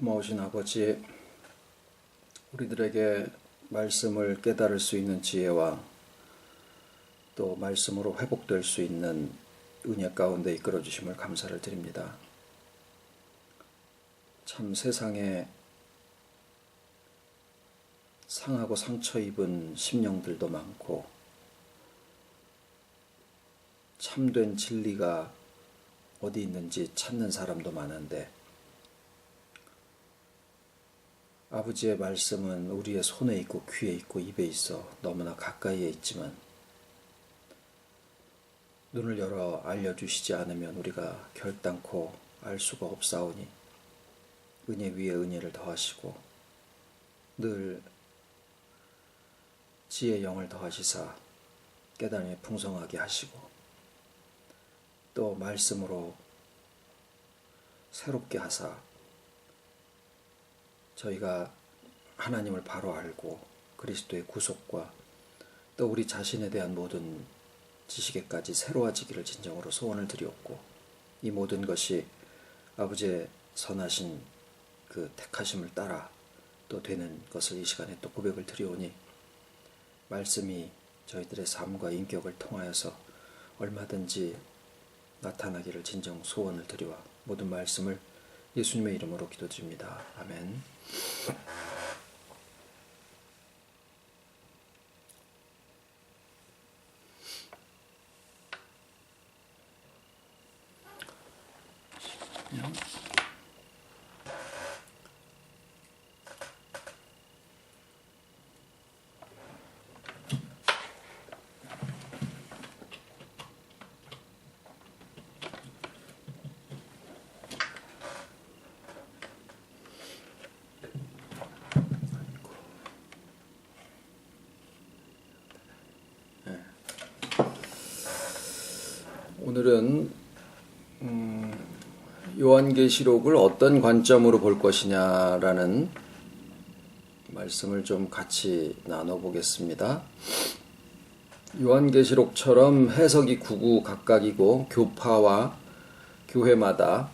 고마우신 아버지, 우리들에게 말씀을 깨달을 수 있는 지혜와 또 말씀으로 회복될 수 있는 은혜 가운데 이끌어 주심을 감사를 드립니다. 참 세상에 상하고 상처 입은 심령들도 많고 참된 진리가 어디 있는지 찾는 사람도 많은데 아버지의 말씀은 우리의 손에 있고 귀에 있고 입에 있어 너무나 가까이에 있지만 눈을 열어 알려주시지 않으면 우리가 결단코 알 수가 없사오니 은혜 위에 은혜를 더하시고 늘 지혜의 영을 더하시사 깨달음이 풍성하게 하시고 또 말씀으로 새롭게 하사 저희가 하나님을 바로 알고 그리스도의 구속과 또 우리 자신에 대한 모든 지식에까지 새로워지기를 진정으로 소원을 드리옵고 이 모든 것이 아버지의 선하신 그 택하심을 따라 또 되는 것을 이 시간에 또 고백을 드리오니 말씀이 저희들의 삶과 인격을 통하여서 얼마든지 나타나기를 진정 소원을 드리와 모든 말씀을 예수님의 이름으로 기도드립니다. 아멘. 오늘은 요한계시록을 어떤 관점으로 볼 것이냐라는 말씀을 좀 같이 나눠보겠습니다. 요한계시록처럼 해석이 구구각각이고 교파와 교회마다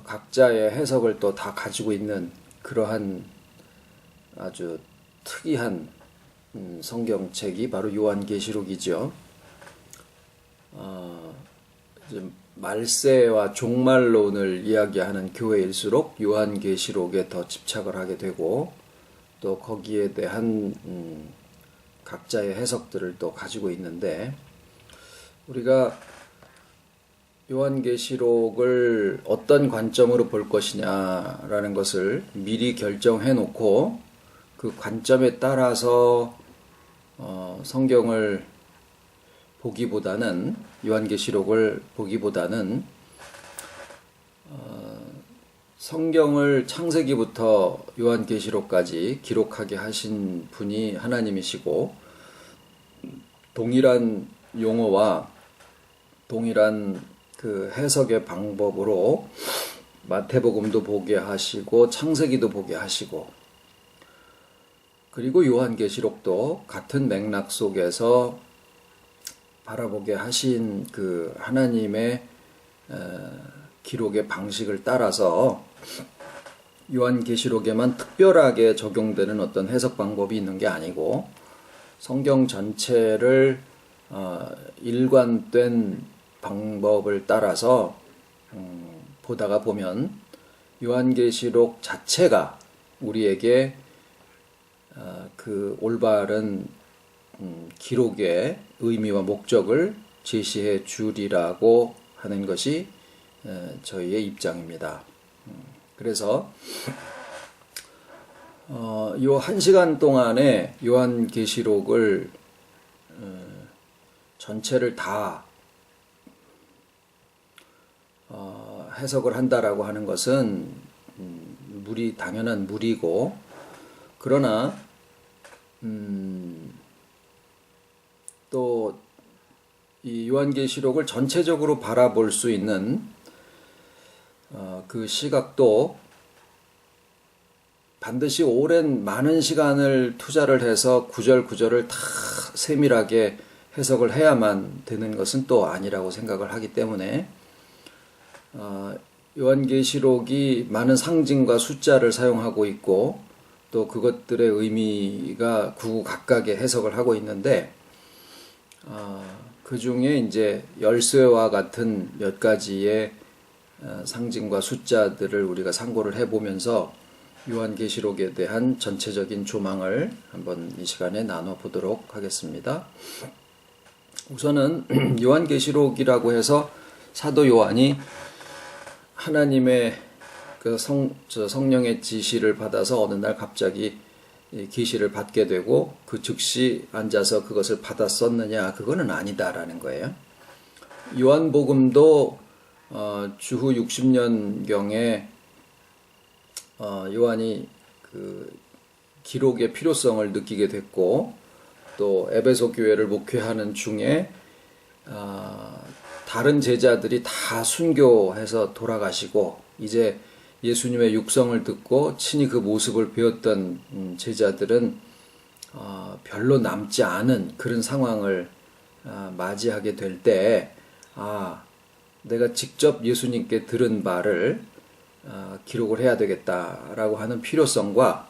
각자의 해석을 또 다 가지고 있는 그러한 아주 특이한 성경책이 바로 요한계시록이죠. 이제 말세와 종말론을 이야기하는 교회일수록 요한계시록에 더 집착을 하게 되고 또 거기에 대한 각자의 해석들을 또 가지고 있는데 우리가 요한계시록을 어떤 관점으로 볼 것이냐라는 것을 미리 결정해 놓고 그 관점에 따라서 성경을 보기보다는 요한계시록을 보기보다는 성경을 창세기부터 요한계시록까지 기록하게 하신 분이 하나님이시고 동일한 용어와 동일한 그 해석의 방법으로 마태복음도 보게 하시고 창세기도 보게 하시고 그리고 요한계시록도 같은 맥락 속에서 바라보게 하신 그 하나님의 기록의 방식을 따라서 요한계시록에만 특별하게 적용되는 어떤 해석 방법이 있는 게 아니고 성경 전체를 일관된 방법을 따라서 보다가 보면 요한계시록 자체가 우리에게 그 올바른 기록의 의미와 목적을 제시해 주리라고 하는 것이 저희의 입장입니다. 그래서 요 1시간 동안에 요한계시록을 전체를 다 해석을 한다라고 하는 것은 당연한 무리고 그러나 또 이 요한계시록을 전체적으로 바라볼 수 있는 그 시각도 반드시 오랜 많은 시간을 투자를 해서 구절구절을 다 세밀하게 해석을 해야만 되는 것은 또 아니라고 생각을 하기 때문에 요한계시록이 많은 상징과 숫자를 사용하고 있고 또 그것들의 의미가 구구각각의 해석을 하고 있는데 그 중에 이제 열쇠와 같은 몇 가지의 상징과 숫자들을 우리가 상고를 해보면서 요한계시록에 대한 전체적인 조망을 한번 이 시간에 나눠보도록 하겠습니다. 우선은 요한계시록이라고 해서 사도 요한이 하나님의 그 성령의 지시를 받아서 어느 날 갑자기 계시를 받게 되고 그 즉시 앉아서 그것을 받아 썼느냐, 그거는 아니다라는 거예요. 요한복음도 주후 60년경에 요한이 그 기록의 필요성을 느끼게 됐고 또 에베소 교회를 목회하는 중에 다른 제자들이 다 순교해서 돌아가시고 이제 예수님의 육성을 듣고 친히 그 모습을 배웠던 제자들은 별로 남지 않은 그런 상황을 맞이하게 될 때 내가 직접 예수님께 들은 바를 기록을 해야 되겠다라고 하는 필요성과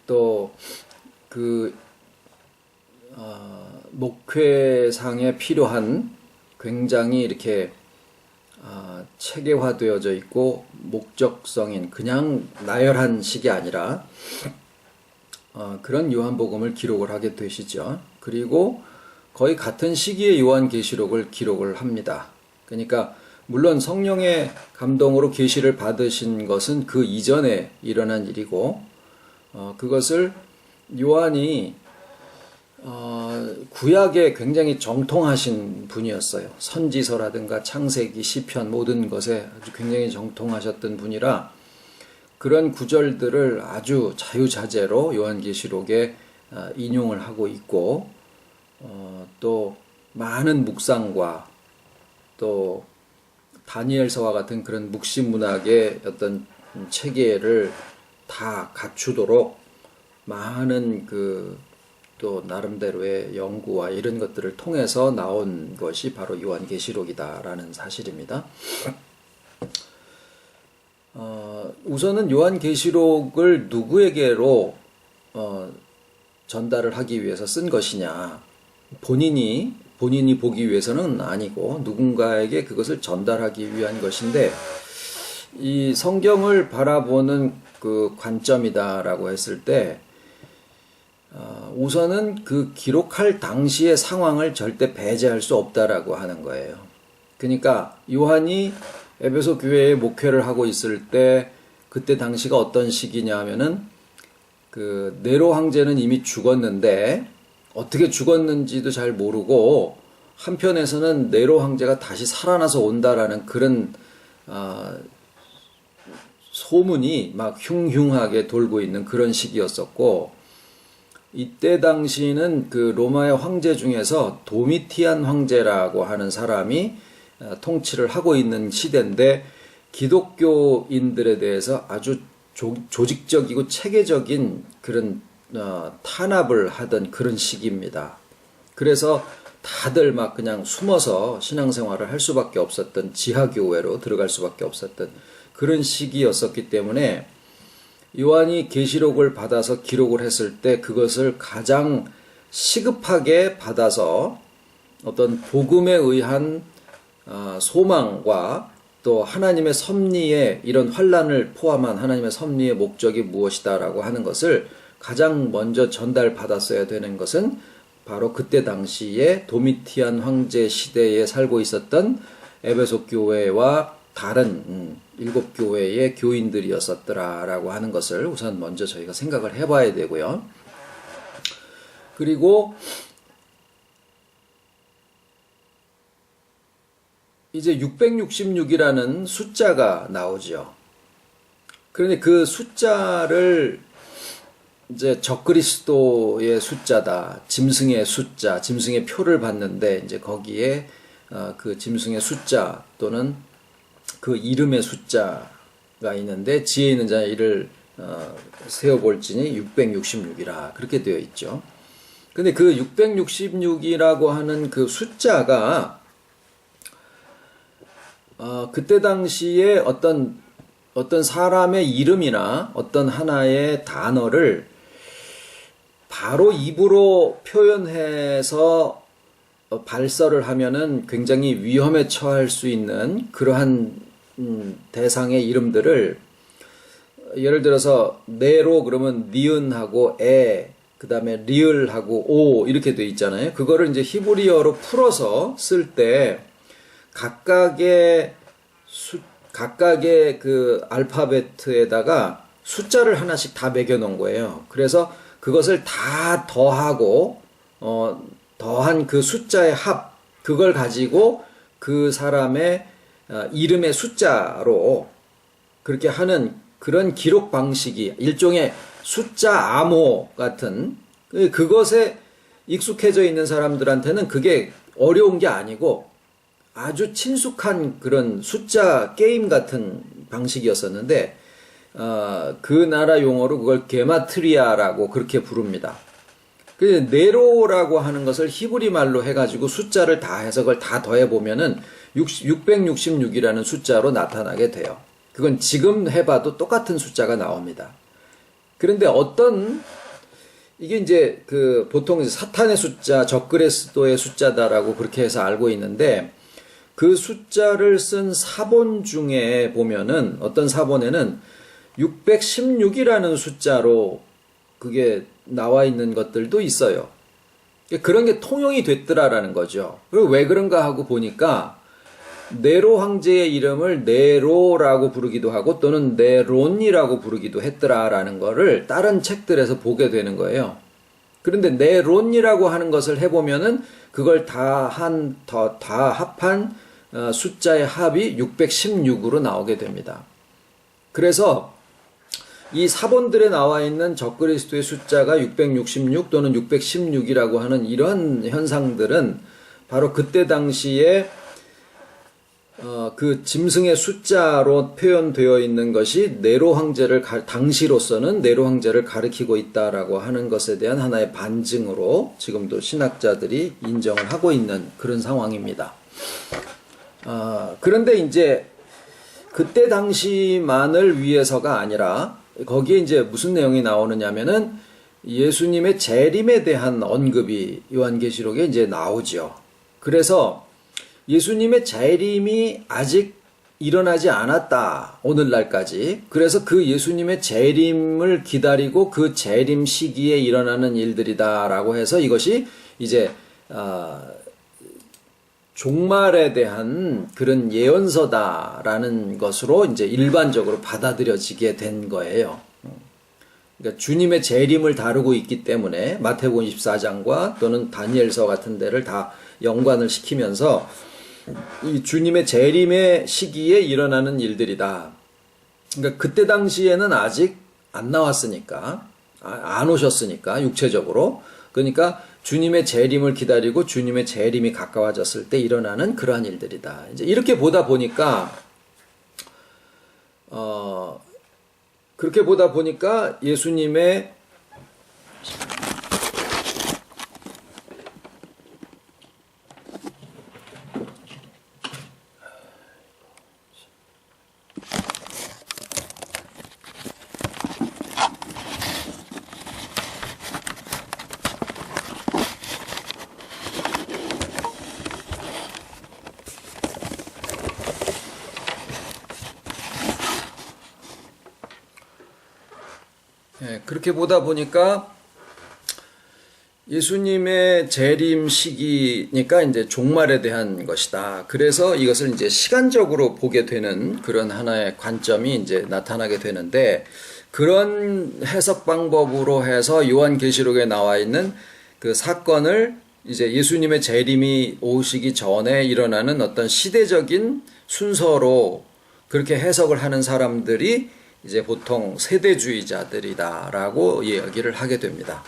또 그 목회상에 필요한 굉장히 이렇게 체계화되어져 있고 목적성인 그냥 나열한 식이 아니라 그런 요한복음을 기록을 하게 되시죠. 그리고 거의 같은 시기에 요한계시록을 기록을 합니다. 그러니까 물론 성령의 감동으로 계시를 받으신 것은 그 이전에 일어난 일이고 그것을 요한이 구약에 굉장히 정통하신 분이었어요. 선지서라든가 창세기, 시편 모든 것에 아주 굉장히 정통하셨던 분이라 그런 구절들을 아주 자유자재로 요한계시록에 인용을 하고 있고 또 많은 묵상과 또 다니엘서와 같은 그런 묵시문학의 어떤 체계를 다 갖추도록 많은 또 나름대로의 연구와 이런 것들을 통해서 나온 것이 바로 요한계시록이다라는 사실입니다. 우선은 요한계시록을 누구에게로 전달을 하기 위해서 쓴 것이냐, 본인이 보기 위해서는 아니고 누군가에게 그것을 전달하기 위한 것인데 이 성경을 바라보는 그 관점이다라고 했을 때 우선은 그 기록할 당시의 상황을 절대 배제할 수 없다라고 하는 거예요. 그러니까 요한이 에베소 교회에 목회를 하고 있을 때 그때 당시가 어떤 시기냐 하면은 그 네로 황제는 이미 죽었는데 어떻게 죽었는지도 잘 모르고 한편에서는 네로 황제가 다시 살아나서 온다라는 그런 소문이 막 흉흉하게 돌고 있는 그런 시기였었고 이때 당시는 그 로마의 황제 중에서 도미티안 황제라고 하는 사람이 통치를 하고 있는 시대인데 기독교인들에 대해서 아주 조직적이고 체계적인 그런 탄압을 하던 그런 시기입니다. 그래서 다들 막 그냥 숨어서 신앙생활을 할 수밖에 없었던 지하교회로 들어갈 수밖에 없었던 그런 시기였었기 때문에 요한이 계시록을 받아서 기록을 했을 때 그것을 가장 시급하게 받아서 어떤 복음에 의한 소망과 또 하나님의 섭리의 이런 환란을 포함한 하나님의 섭리의 목적이 무엇이다라고 하는 것을 가장 먼저 전달받았어야 되는 것은 바로 그때 당시에 도미티안 황제 시대에 살고 있었던 에베소 교회와 다른 7교회의 교인들이었었더라라고 하는 것을 우선 먼저 저희가 생각을 해봐야 되고요. 그리고 이제 666이라는 숫자가 나오죠. 그런데 그 숫자를 이제 적그리스도의 숫자다, 짐승의 숫자, 짐승의 표를 봤는데 이제 거기에 그 짐승의 숫자 또는 그 이름의 숫자가 있는데 지혜 있는 자의 이를 세어볼지니 666이라 그렇게 되어 있죠. 근데 그 666이라고 하는 그 숫자가 그때 당시에 어떤 사람의 이름이나 어떤 하나의 단어를 바로 입으로 표현해서 발설을 하면은 굉장히 위험에 처할 수 있는 그러한 대상의 이름들을, 예를 들어서 네로 그러면 니은하고 그 다음에 리을하고 오 이렇게 돼 있잖아요. 그거를 이제 히브리어로 풀어서 쓸 때 각각의 그 알파벳에다가 숫자를 하나씩 다 매겨 놓은 거예요. 그래서 그것을 다 더하고 더한 그 숫자의 합, 그걸 가지고 그 사람의 이름의 숫자로 그렇게 하는 그런 기록 방식이 일종의 숫자 암호 같은, 그것에 익숙해져 있는 사람들한테는 그게 어려운 게 아니고 아주 친숙한 그런 숫자 게임 같은 방식이었었는데, 그 나라 용어로 그걸 게마트리아라고 그렇게 부릅니다. 그 네로라고 하는 것을 히브리 말로 해가지고 숫자를 다 해서 그걸 다 더해보면은 666이라는 숫자로 나타나게 돼요. 그건 지금 해봐도 똑같은 숫자가 나옵니다. 그런데 이게 이제 보통 사탄의 숫자, 적그리스도의 숫자다라고 그렇게 해서 알고 있는데, 그 숫자를 쓴 사본 중에 보면은 어떤 사본에는 616이라는 숫자로 그게 나와 있는 것들도 있어요. 그런 게 통용이 됐더라라는 거죠. 그리고 왜 그런가 하고 보니까 네로 황제의 이름을 네로라고 부르기도 하고 또는 네론이라고 부르기도 했더라라는 거를 다른 책들에서 보게 되는 거예요. 그런데 네론이라고 하는 것을 해보면은 그걸 다 합한 숫자의 합이 616으로 나오게 됩니다. 그래서 이 사본들에 나와 있는 적그리스도의 숫자가 666 또는 616이라고 하는 이러한 현상들은 바로 그때 당시에 그 짐승의 숫자로 표현되어 있는 것이 네로 황제를 당시로서는 네로 황제를 가리키고 있다라고 하는 것에 대한 하나의 반증으로 지금도 신학자들이 인정을 하고 있는 그런 상황입니다. 그런데 이제 그때 당시만을 위해서가 아니라 거기에 이제 무슨 내용이 나오느냐면은 예수님의 재림에 대한 언급이 요한계시록에 이제 나오죠. 그래서 예수님의 재림이 아직 일어나지 않았다, 오늘날까지. 그래서 그 예수님의 재림을 기다리고 그 재림 시기에 일어나는 일들이다라고 해서 이것이 이제 종말에 대한 그런 예언서다라는 것으로 이제 일반적으로 받아들여지게 된 거예요. 그러니까 주님의 재림을 다루고 있기 때문에 마태복음 24장과 또는 다니엘서 같은 데를 다 연관을 시키면서 이 주님의 재림의 시기에 일어나는 일들이다. 그러니까 그때 당시에는 아직 안 나왔으니까, 안 오셨으니까 육체적으로. 그러니까 주님의 재림을 기다리고 주님의 재림이 가까워졌을 때 일어나는 그러한 일들이다. 이제 이렇게 보다 보니까 그렇게 보다 보니까 예수님의 그렇게 보다 보니까 예수님의 재림 시기니까 이제 종말에 대한 것이다. 그래서 이것을 이제 시간적으로 보게 되는 그런 하나의 관점이 이제 나타나게 되는데, 그런 해석 방법으로 해서 요한계시록에 나와 있는 그 사건을 이제 예수님의 재림이 오시기 전에 일어나는 어떤 시대적인 순서로 그렇게 해석을 하는 사람들이 이제 보통 세대주의자들이다라고 이야기를 하게 됩니다.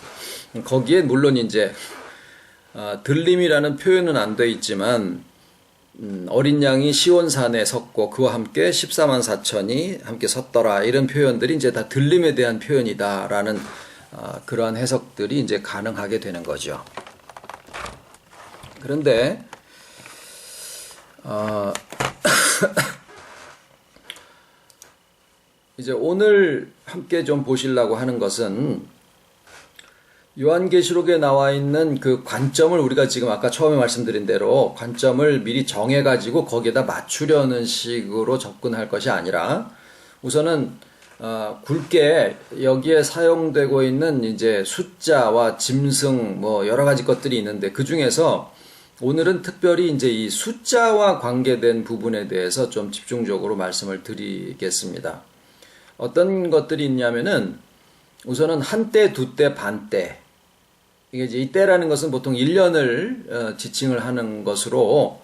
거기에 물론 이제 들림이라는 표현은 안 돼 있지만 어린 양이 시온산에 섰고 그와 함께 14만 4천이 함께 섰더라, 이런 표현들이 이제 다 들림에 대한 표현이다라는 그러한 해석들이 이제 가능하게 되는 거죠. 그런데 이제 오늘 함께 좀 보시려고 하는 것은 요한계시록에 나와 있는 그 관점을 우리가 지금 아까 처음에 말씀드린 대로 관점을 미리 정해가지고 거기에다 맞추려는 식으로 접근할 것이 아니라 우선은 굵게 여기에 사용되고 있는 이제 숫자와 짐승 뭐 여러 가지 것들이 있는데 그 중에서 오늘은 특별히 이제 이 숫자와 관계된 부분에 대해서 좀 집중적으로 말씀을 드리겠습니다. 어떤 것들이 있냐면은 우선은 한때, 두때, 반때. 이게 이제 이 때라는 것은 보통 1년을 지칭을 하는 것으로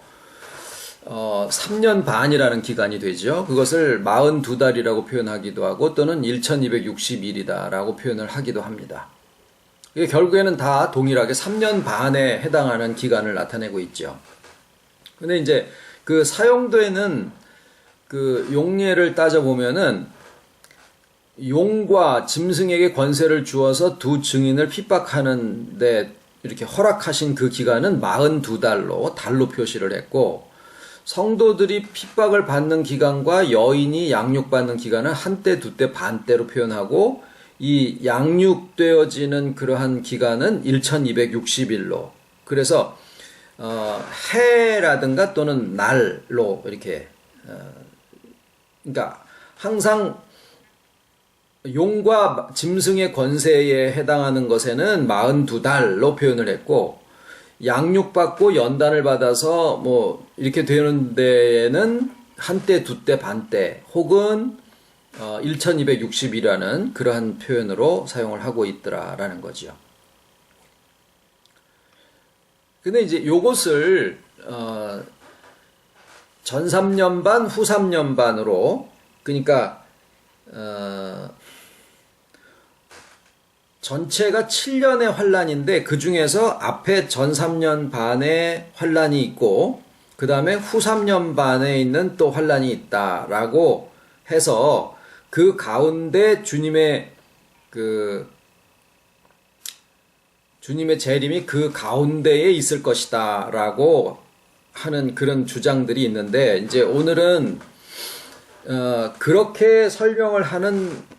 3년 반이라는 기간이 되죠. 그것을 42달이라고 표현하기도 하고 또는 1260일이다라고 표현을 하기도 합니다. 이게 결국에는 다 동일하게 3년 반에 해당하는 기간을 나타내고 있죠. 근데 이제 그 사용되는 그 용례를 따져보면은 용과 짐승에게 권세를 주어서 두 증인을 핍박하는데 이렇게 허락하신 그 기간은 42달로 달로 표시를 했고 성도들이 핍박을 받는 기간과 여인이 양육받는 기간은 한때, 두때, 반때로 표현하고 이 양육되어지는 그러한 기간은 1260일로 그래서 해라든가 또는 날로 이렇게 그러니까 항상 용과 짐승의 권세에 해당하는 것에는 42달로 표현을 했고 양육받고 연단을 받아서 뭐 이렇게 되는 데에는 한때, 두때, 반때 혹은 1260이라는 그러한 표현으로 사용을 하고 있더라라는 거죠. 근데 이제 요것을 전 3년 반, 후 3년 반으로 그러니까 전체가 7년의 환란인데 그 중에서 앞에 전 3년 반의 환란이 있고 그 다음에 후 3년 반에 있는 또 환란이 있다라고 해서 그 가운데 주님의 재림이 그 가운데에 있을 것이다라고 하는 그런 주장들이 있는데 이제 오늘은 그렇게 설명을 하는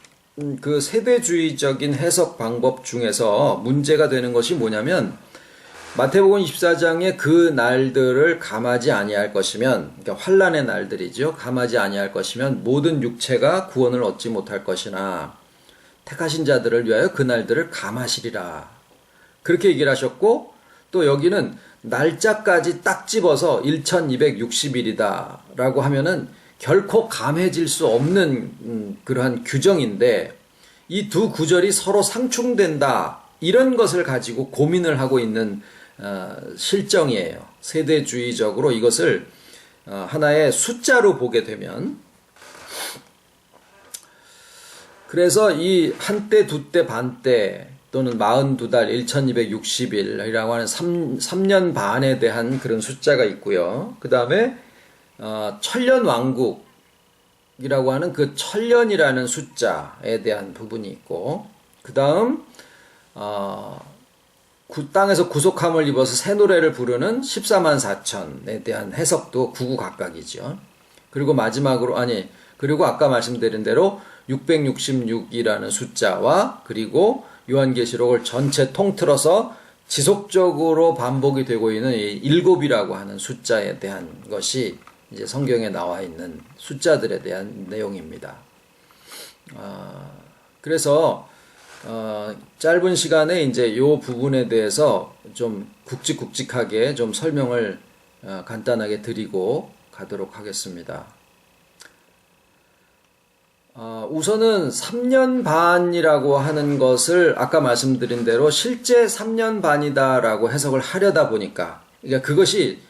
그 세대주의적인 해석 방법 중에서 문제가 되는 것이 뭐냐면 마태복음 24장에 그 날들을 감하지 아니할 것이면 그러니까 환란의 날들이죠. 감하지 아니할 것이면 모든 육체가 구원을 얻지 못할 것이나 택하신 자들을 위하여 그 날들을 감하시리라. 그렇게 얘기를 하셨고 또 여기는 날짜까지 딱 집어서 1260일이다 라고 하면은 결코 감해질 수 없는 그러한 규정인데 이 두 구절이 서로 상충된다 이런 것을 가지고 고민을 하고 있는 실정이에요. 세대주의적으로 이것을 하나의 숫자로 보게 되면 그래서 이 한때, 두때, 반때 또는 42달 1260일이라고 하는 3년 반에 대한 그런 숫자가 있고요. 그 다음에 천년 왕국이라고 하는 그 천년이라는 숫자에 대한 부분이 있고 그 다음 땅에서 구속함을 입어서 새 노래를 부르는 14만 4천에 대한 해석도 구구각각이죠. 그리고 마지막으로 그리고 아까 말씀드린 대로 666이라는 숫자와 그리고 요한계시록을 전체 통틀어서 지속적으로 반복이 되고 있는 이 7이라고 하는 숫자에 대한 것이 이제 성경에 나와 있는 숫자들에 대한 내용입니다. 그래서 짧은 시간에 이제 요 부분에 대해서 좀 굵직굵직하게 좀 설명을 간단하게 드리고 가도록 하겠습니다. 우선은 3년 반이라고 하는 것을 아까 말씀드린 대로 실제 3년 반이다라고 해석을 하려다 보니까 그러니까 그것이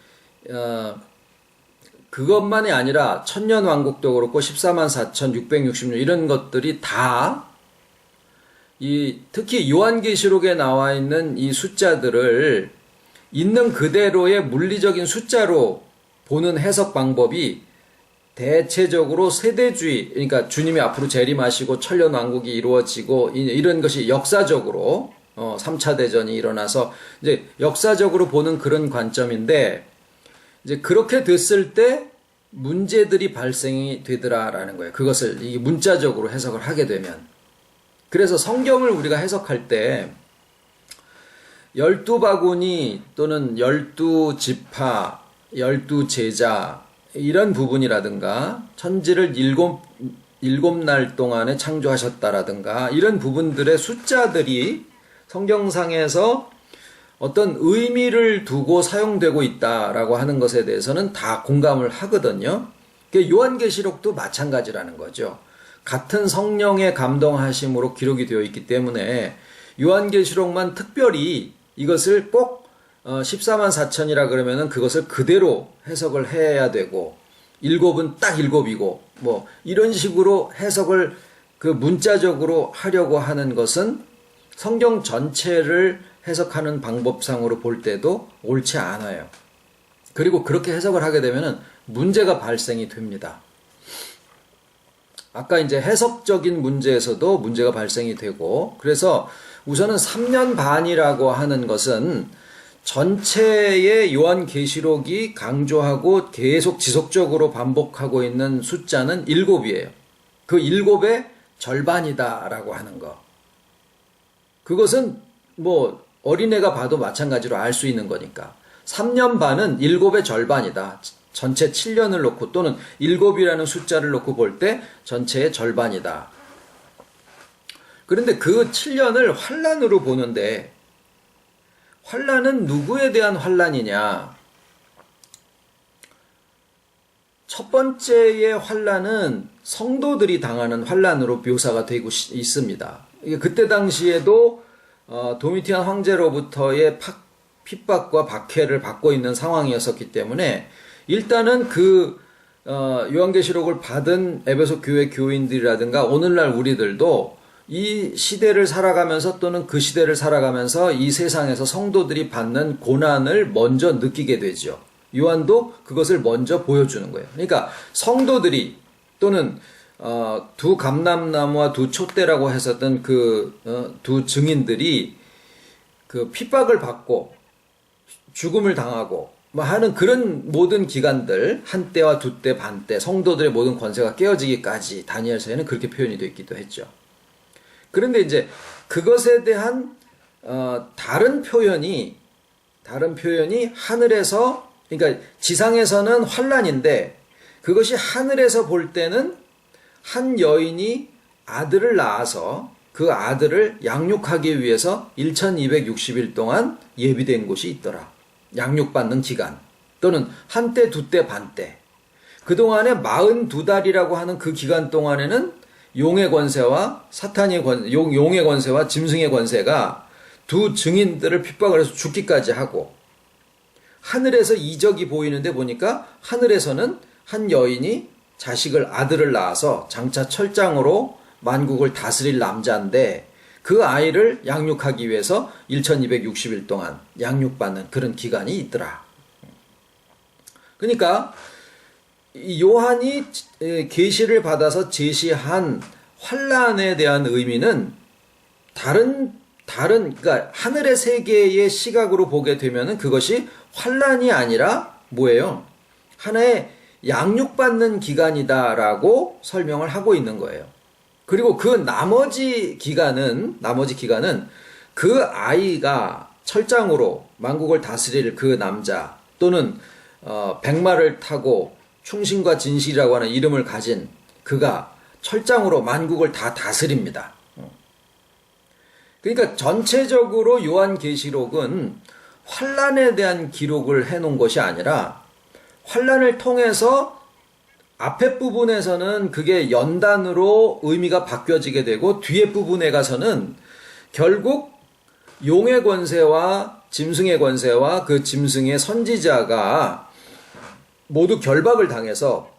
그것만이 아니라 천년 왕국도 그렇고 14만 4,666 이런 것들이 다 특히 요한계시록에 나와 있는 이 숫자들을 있는 그대로의 물리적인 숫자로 보는 해석 방법이 대체적으로 세대주의, 그러니까 주님이 앞으로 재림하시고 천년 왕국이 이루어지고 이런 것이 역사적으로 3차 대전이 일어나서 이제 역사적으로 보는 그런 관점인데 이제 그렇게 됐을 때 문제들이 발생이 되더라라는 거예요. 그것을 이게 문자적으로 해석을 하게 되면. 그래서 성경을 우리가 해석할 때 12바구니 또는 12지파, 12제자 이런 부분이라든가 천지를 일곱 날 동안에 창조하셨다라든가 이런 부분들의 숫자들이 성경상에서 어떤 의미를 두고 사용되고 있다라고 하는 것에 대해서는 다 공감을 하거든요. 요한계시록도 마찬가지라는 거죠. 같은 성령의 감동하심으로 기록이 되어 있기 때문에 요한계시록만 특별히 이것을 꼭 14만 4천이라 그러면은 그것을 그대로 해석을 해야 되고 일곱은 딱 일곱이고 뭐 이런 식으로 해석을 그 문자적으로 하려고 하는 것은 성경 전체를 해석하는 방법상으로 볼 때도 옳지 않아요. 그리고 그렇게 해석을 하게 되면은 문제가 발생이 됩니다. 아까 이제 해석적인 문제에서도 문제가 발생이 되고, 그래서 우선은 3년 반이라고 하는 것은 전체의 요한계시록이 강조하고 계속 지속적으로 반복하고 있는 숫자는 7이에요. 그 7의 절반이다라고 하는 거. 그것은 뭐 어린애가 봐도 마찬가지로 알 수 있는 거니까. 3년 반은 7의 절반이다. 전체 7년을 놓고 또는 7이라는 숫자를 놓고 볼 때 전체의 절반이다. 그런데 그 7년을 환란으로 보는데 환란은 누구에 대한 환란이냐? 첫 번째의 환란은 성도들이 당하는 환란으로 묘사가 되고 있습니다. 그때 당시에도 도미티안 황제로부터의 핍박과 박해를 받고 있는 상황이었기 때문에 일단은 요한계시록을 받은 에베소 교회 교인들이라든가 오늘날 우리들도 이 시대를 살아가면서 또는 그 시대를 살아가면서 이 세상에서 성도들이 받는 고난을 먼저 느끼게 되죠. 요한도 그것을 먼저 보여주는 거예요. 그러니까 성도들이 또는 두 감람나무와 두 촛대라고 했었던 두 증인들이 그 핍박을 받고 죽음을 당하고 뭐 하는 그런 모든 기간들, 한때와 두때, 반때, 성도들의 모든 권세가 깨어지기까지 다니엘서에는 그렇게 표현이 되어 있기도 했죠. 그런데 이제 그것에 대한 다른 표현이 하늘에서, 그러니까 지상에서는 환란인데 그것이 하늘에서 볼 때는 한 여인이 아들을 낳아서 그 아들을 양육하기 위해서 1260일 동안 예비된 곳이 있더라. 양육받는 기간 또는 한때, 두때, 반때. 그동안에 42달이라고 하는 그 기간 동안에는 용의 권세와 용의 권세와 짐승의 권세가 두 증인들을 핍박을 해서 죽기까지 하고, 하늘에서 이적이 보이는데 보니까 하늘에서는 한 여인이 아들을 낳아서 장차 철장으로 만국을 다스릴 남자인데 그 아이를 양육하기 위해서 1260일 동안 양육받는 그런 기간이 있더라. 그러니까 요한이 계시를 받아서 제시한 환란에 대한 의미는 그러니까 하늘의 세계의 시각으로 보게 되면은 그것이 환란이 아니라 뭐예요? 하나의 양육받는 기간이다라고 설명을 하고 있는 거예요. 그리고 그 나머지 기간은 그 아이가 철장으로 만국을 다스릴 그 남자 또는 백마를 타고 충신과 진실이라고 하는 이름을 가진 그가 철장으로 만국을 다 다스립니다. 그러니까 전체적으로 요한계시록은 환란에 대한 기록을 해놓은 것이 아니라 환란을 통해서 앞에 부분에서는 그게 연단으로 의미가 바뀌어지게 되고 뒤에 부분에 가서는 결국 용의 권세와 짐승의 권세와 그 짐승의 선지자가 모두 결박을 당해서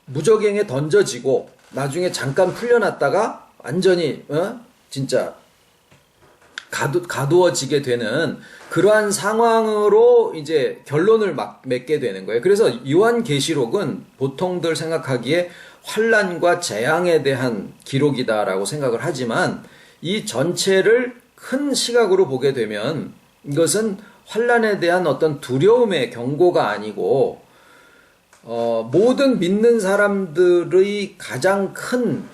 무적행에 던져지고 나중에 잠깐 풀려났다가 완전히 진짜 가두어지게 되는 그러한 상황으로 이제 결론을 맺게 되는 거예요. 그래서 요한계시록은 보통들 생각하기에 환란과 재앙에 대한 기록이다라고 생각을 하지만 이 전체를 큰 시각으로 보게 되면 이것은 환란에 대한 어떤 두려움의 경고가 아니고 모든 믿는 사람들의 가장 큰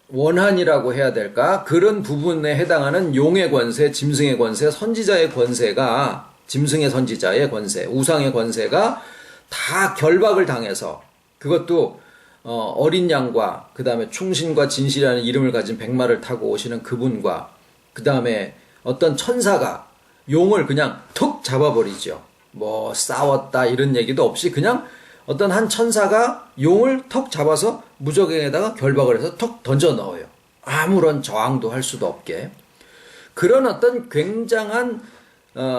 원한이라고 해야 될까? 그런 부분에 해당하는 용의 권세, 짐승의 권세, 선지자의 권세가, 짐승의 선지자의 권세, 우상의 권세가 다 결박을 당해서, 그것도 어린 양과 그 다음에 충신과 진실이라는 이름을 가진 백마를 타고 오시는 그분과 그 다음에 어떤 천사가 용을 그냥 툭 잡아버리죠. 뭐 싸웠다 이런 얘기도 없이 그냥 어떤 한 천사가 용을 턱 잡아서 무적행에다가 결박을 해서 턱 던져 넣어요. 아무런 저항도 할 수도 없게. 그런 어떤 굉장한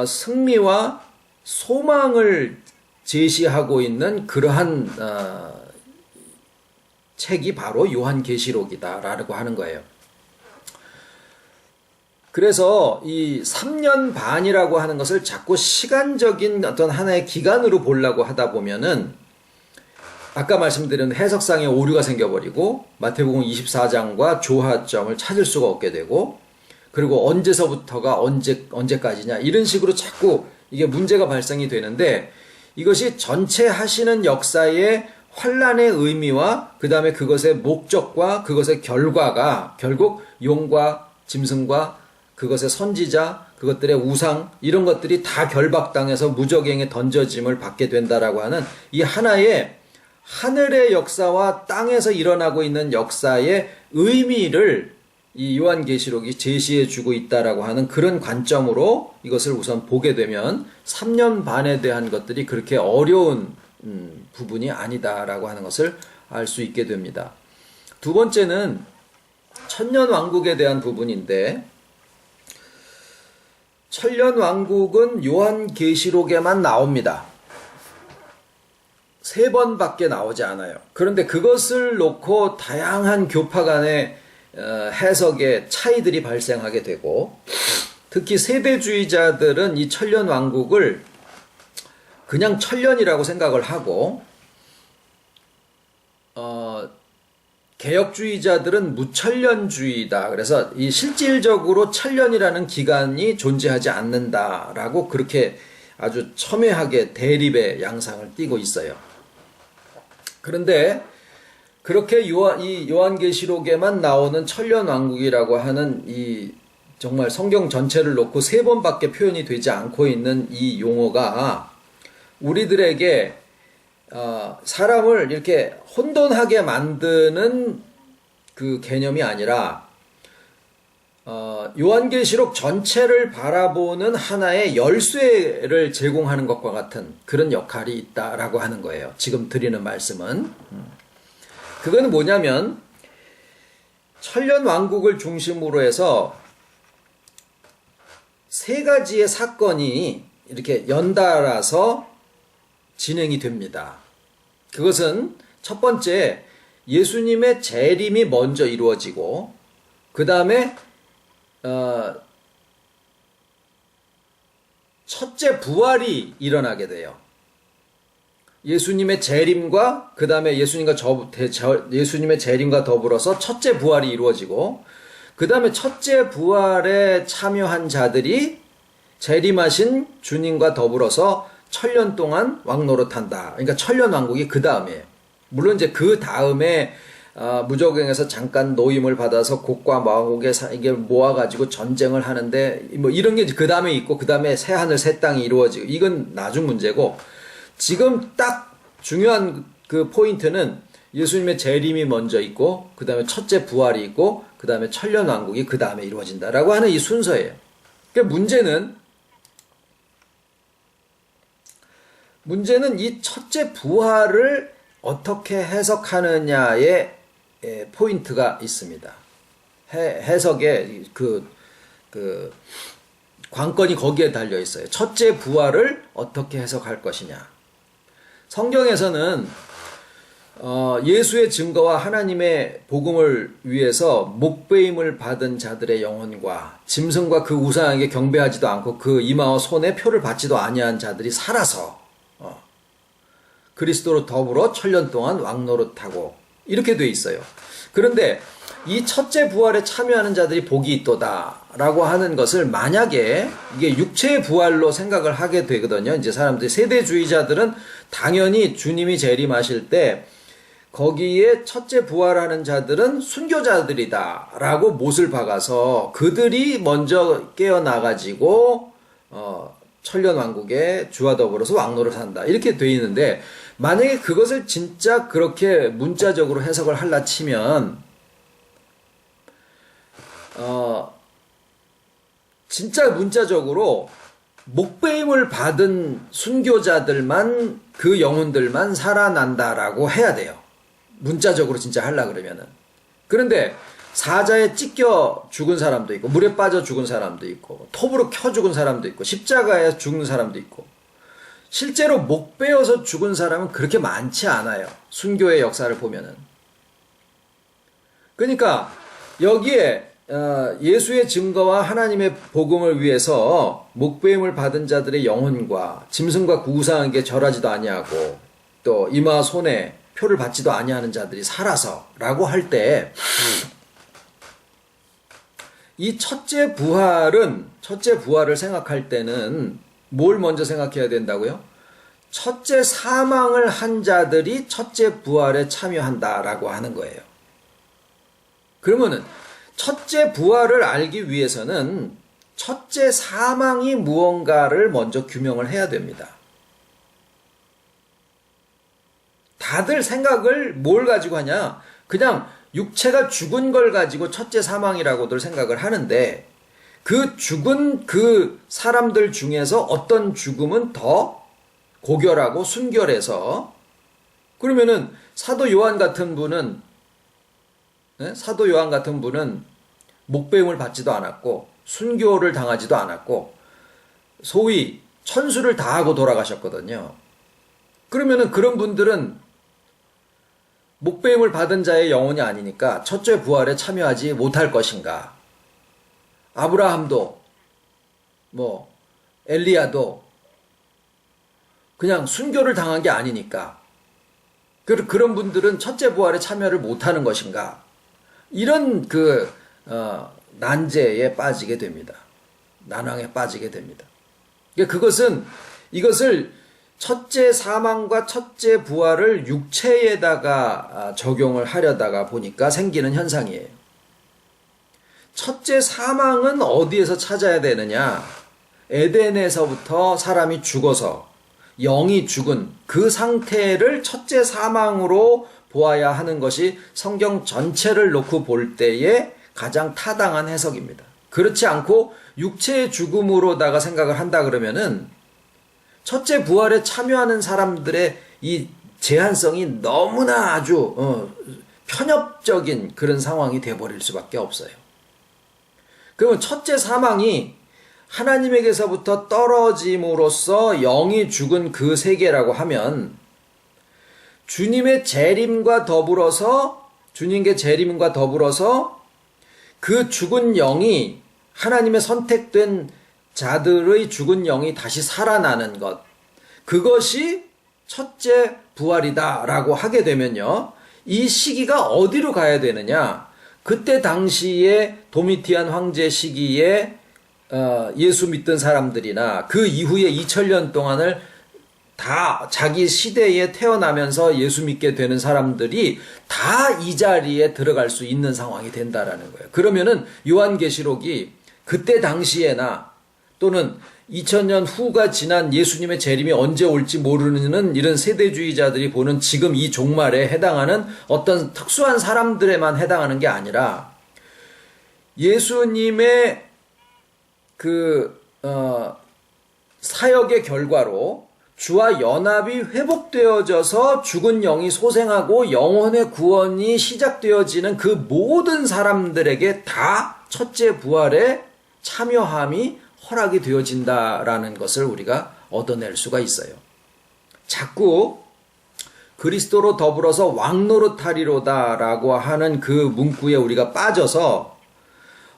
승리와 소망을 제시하고 있는 그러한 책이 바로 요한계시록이다라고 하는 거예요. 그래서 이 3년 반이라고 하는 것을 자꾸 시간적인 어떤 하나의 기간으로 보려고 하다 보면은 아까 말씀드린 해석상의 오류가 생겨버리고 마태복음 24장과 조화점을 찾을 수가 없게 되고, 그리고 언제서부터가 언제까지냐 이런 식으로 자꾸 이게 문제가 발생이 되는데, 이것이 전체 하시는 역사의 환란의 의미와 그 다음에 그것의 목적과 그것의 결과가 결국 용과 짐승과 그것의 선지자, 그것들의 우상 이런 것들이 다 결박당해서 무적행에 던져짐을 받게 된다라고 하는 이 하나의 하늘의 역사와 땅에서 일어나고 있는 역사의 의미를 이 요한계시록이 제시해 주고 있다라고 하는 그런 관점으로 이것을 우선 보게 되면 3년 반에 대한 것들이 그렇게 어려운 부분이 아니다라고 하는 것을 알 수 있게 됩니다. 두 번째는 천년왕국에 대한 부분인데, 천년왕국은 요한계시록에만 나옵니다. 3번밖에 나오지 않아요. 그런데 그것을 놓고 다양한 교파 간의 해석의 차이들이 발생하게 되고, 특히 세대주의자들은 이 천년왕국을 그냥 천년이라고 생각을 하고, 개혁주의자들은 무천년주의다. 그래서 이 실질적으로 천년이라는 기간이 존재하지 않는다라고 그렇게 아주 첨예하게 대립의 양상을 띠고 있어요. 그런데 그렇게 이 요한계시록에만 나오는 천년왕국이라고 하는 이 정말 성경 전체를 놓고 3번밖에 표현이 되지 않고 있는 이 용어가 우리들에게 사람을 이렇게 혼돈하게 만드는 그 개념이 아니라 요한계시록 전체를 바라보는 하나의 열쇠를 제공하는 것과 같은 그런 역할이 있다라고 하는 거예요. 지금 드리는 말씀은 그거는 뭐냐면 천년왕국을 중심으로 해서 3가지의 사건이 이렇게 연달아서 진행이 됩니다. 그것은 첫 번째, 예수님의 재림이 먼저 이루어지고 그 다음에 첫째 부활이 일어나게 돼요. 예수님의 재림과 그 다음에 예수님의 재림과 더불어서 첫째 부활이 이루어지고, 그 다음에 첫째 부활에 참여한 자들이 재림하신 주님과 더불어서 천년 동안 왕노릇한다. 그러니까 천년왕국이 그 다음이에요. 물론 이제 그 다음에 무적행에서 잠깐 노임을 받아서 곡과 마곡에 이게 모아가지고 전쟁을 하는데 뭐 이런 게 그 다음에 있고, 그 다음에 새 하늘 새 땅이 이루어지고, 이건 나중 문제고, 지금 딱 중요한 그 포인트는 예수님의 재림이 먼저 있고 그 다음에 첫째 부활이 있고 그 다음에 천년왕국이 그 다음에 이루어진다라고 하는 이 순서예요. 그러니까 문제는 이 첫째 부활을 어떻게 해석하느냐에 포인트가 있습니다. 해석의 그 관건이 거기에 달려 있어요. 첫째 부활을 어떻게 해석할 것이냐. 성경에서는 예수의 증거와 하나님의 복음을 위해서 목배임을 받은 자들의 영혼과 짐승과 그 우상에게 경배하지도 않고 그 이마와 손에 표를 받지도 아니한 자들이 살아서 그리스도로 더불어 천년 동안 왕노릇하고 이렇게 돼 있어요. 그런데 이 첫째 부활에 참여하는 자들이 복이 있도다라고 하는 것을 만약에 이게 육체의 부활로 생각을 하게 되거든요. 이제 사람들이 세대주의자들은 당연히 주님이 재림하실 때 거기에 첫째 부활하는 자들은 순교자들이다라고 못을 박아서 그들이 먼저 깨어나가지고 천년왕국에 주와 더불어서 왕노를 산다 이렇게 돼 있는데, 만약에 그것을 진짜 그렇게 문자적으로 해석을 할라 치면 진짜 문자적으로 목배임을 받은 순교자들만, 그 영혼들만 살아난다라고 해야 돼요. 문자적으로 진짜 하려 그러면은. 그런데 사자에 찢겨 죽은 사람도 있고, 물에 빠져 죽은 사람도 있고, 톱으로 켜 죽은 사람도 있고, 십자가에 죽는 사람도 있고, 실제로 목 베어서 죽은 사람은 그렇게 많지 않아요. 순교의 역사를 보면은. 그러니까 여기에 예수의 증거와 하나님의 복음을 위해서 목배임을 받은 자들의 영혼과 짐승과 구우상에게 절하지도 아니하고 또 이마 손에 표를 받지도 아니하는 자들이 살아서라고 할 때, 이 첫째 부활을 생각할 때는 뭘 먼저 생각해야 된다고요? 첫째 사망을 한 자들이 첫째 부활에 참여한다라고 하는 거예요. 그러면은 첫째 부활을 알기 위해서는 첫째 사망이 무언가를 먼저 규명을 해야 됩니다. 다들 생각을 뭘 가지고 하냐? 그냥 육체가 죽은 걸 가지고 첫째 사망이라고들 생각을 하는데, 그 죽은 그 사람들 중에서 어떤 죽음은 더 고결하고 순결해서, 그러면은 사도 요한 같은 분은 목배임을 받지도 않았고 순교를 당하지도 않았고 소위 천수를 다하고 돌아가셨거든요. 그러면은 그런 분들은 목배임을 받은 자의 영혼이 아니니까 첫째 부활에 참여하지 못할 것인가? 아브라함도 엘리야도 그냥 순교를 당한 게 아니니까 그런 분들은 첫째 부활에 참여를 못하는 것인가? 이런 난제에 빠지게 됩니다. 난항에 빠지게 됩니다. 이것을 첫째 사망과 첫째 부활을 육체에다가 적용을 하려다가 보니까 생기는 현상이에요. 첫째 사망은 어디에서 찾아야 되느냐? 에덴에서부터 사람이 죽어서 영이 죽은 그 상태를 첫째 사망으로 보아야 하는 것이 성경 전체를 놓고 볼 때에 가장 타당한 해석입니다. 그렇지 않고 육체의 죽음으로다가 생각을 한다 그러면은 첫째 부활에 참여하는 사람들의 이 제한성이 너무나 아주 편협적인 그런 상황이 되어버릴 수밖에 없어요. 그러면 첫째 사망이 하나님에게서부터 떨어짐으로써 영이 죽은 그 세계라고 하면 주님의 재림과 더불어서 그 죽은 영이, 하나님의 선택된 자들의 죽은 영이 다시 살아나는 것, 그것이 첫째 부활이다라고 하게 되면요, 이 시기가 어디로 가야 되느냐? 그때 당시에 도미티안 황제 시기에 예수 믿던 사람들이나 그 이후에 2000년 동안을 다 자기 시대에 태어나면서 예수 믿게 되는 사람들이 다 이 자리에 들어갈 수 있는 상황이 된다라는 거예요. 그러면은 요한계시록이 그때 당시에나 또는 2000년 후가 지난 예수님의 재림이 언제 올지 모르는 이런 세대주의자들이 보는 지금 이 종말에 해당하는 어떤 특수한 사람들에만 해당하는 게 아니라 예수님의 사역의 결과로 주와 연합이 회복되어져서 죽은 영이 소생하고 영혼의 구원이 시작되어지는 그 모든 사람들에게 다 첫째 부활에 참여함이 허락이 되어진다라는 것을 우리가 얻어낼 수가 있어요. 자꾸 그리스도로 더불어서 왕노릇하리로다라고 하는 그 문구에 우리가 빠져서